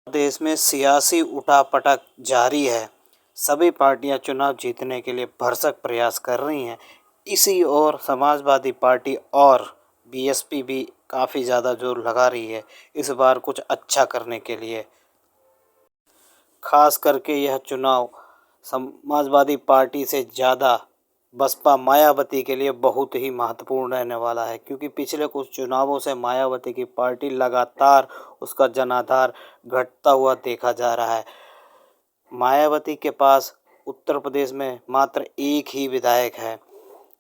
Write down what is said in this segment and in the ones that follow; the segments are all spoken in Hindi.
देश में सियासी उठापटक जारी है। सभी पार्टियां चुनाव जीतने के लिए भरसक प्रयास कर रही हैं। इसी ओर समाजवादी पार्टी और बीएसपी भी काफ़ी ज़्यादा जोर लगा रही है इस बार कुछ अच्छा करने के लिए। खास करके यह चुनाव समाजवादी पार्टी से ज़्यादा बसपा मायावती के लिए बहुत ही महत्वपूर्ण रहने वाला है, क्योंकि पिछले कुछ चुनावों से मायावती की पार्टी लगातार उसका जनाधार घटता हुआ देखा जा रहा है। मायावती के पास उत्तर प्रदेश में मात्र एक ही विधायक है।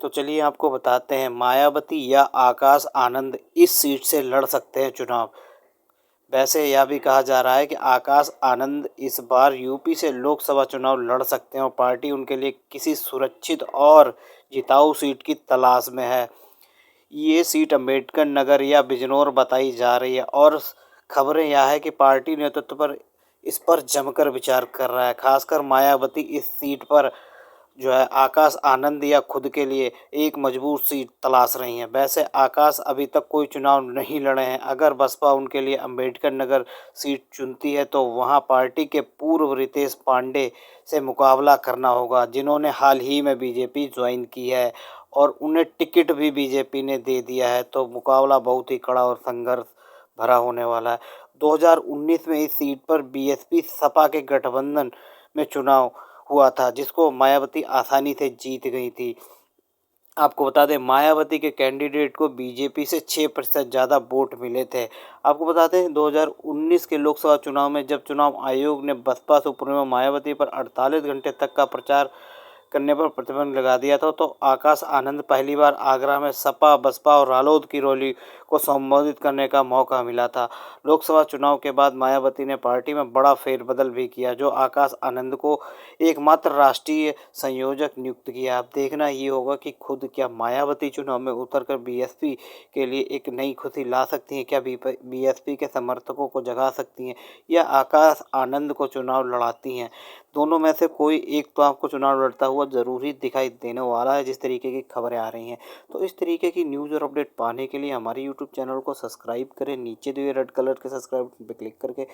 तो चलिए आपको बताते हैं, मायावती या आकाश आनंद इस सीट से लड़ सकते हैं चुनाव। वैसे यह भी कहा जा रहा है कि आकाश आनंद इस बार यूपी से लोकसभा चुनाव लड़ सकते हैं और पार्टी उनके लिए किसी सुरक्षित और जिताऊ सीट की तलाश में है। ये सीट अम्बेडकर नगर या बिजनौर बताई जा रही है और खबरें यह है कि पार्टी नेतृत्व पर इस पर जमकर विचार कर रहा है। खासकर मायावती इस सीट पर जो है आकाश आनंद या खुद के लिए एक मजबूत सीट तलाश रही हैं। वैसे आकाश अभी तक कोई चुनाव नहीं लड़े हैं। अगर बसपा उनके लिए अम्बेडकर नगर सीट चुनती है तो वहां पार्टी के पूर्व रितेश पांडे से मुकाबला करना होगा, जिन्होंने हाल ही में बीजेपी ज्वाइन की है और उन्हें टिकट भी बीजेपी ने दे दिया है। तो मुकाबला बहुत ही कड़ा और संघर्ष भरा होने वाला है। 2019 में इस सीट पर बीएसपी सपा के गठबंधन में चुनाव हुआ था, जिसको मायावती आसानी से जीत गई थी। आपको बता दें, मायावती के कैंडिडेट को बीजेपी से 6% ज़्यादा वोट मिले थे। आपको बता दें, 2019 के लोकसभा चुनाव में जब चुनाव आयोग ने बसपा सुप्रीमो मायावती पर 48 घंटे तक का प्रचार करने पर प्रतिबंध लगा दिया था, तो आकाश आनंद पहली बार आगरा में सपा, बसपा और रालोद की रैली को संबोधित करने का मौका मिला था। लोकसभा चुनाव के बाद मायावती ने पार्टी में बड़ा फेरबदल भी किया, जो आकाश आनंद को एकमात्र राष्ट्रीय संयोजक नियुक्त किया। अब देखना ये होगा कि खुद क्या मायावती चुनाव में उतरकर बीएसपी के लिए एक नई खुशी ला सकती हैं, क्या बीएसपी के समर्थकों को जगा सकती हैं, या आकाश आनंद को चुनाव लड़ाती हैं। दोनों में से कोई एक तो आपको चुनाव लड़ता हुआ ज़रूर ही दिखाई देने वाला है, जिस तरीके की खबरें आ रही हैं। तो इस तरीके की न्यूज़ और अपडेट पाने के लिए हमारे यूट्यूब चैनल को सब्सक्राइब करें, नीचे दिए रेड कलर के सब्सक्राइब पे क्लिक करके।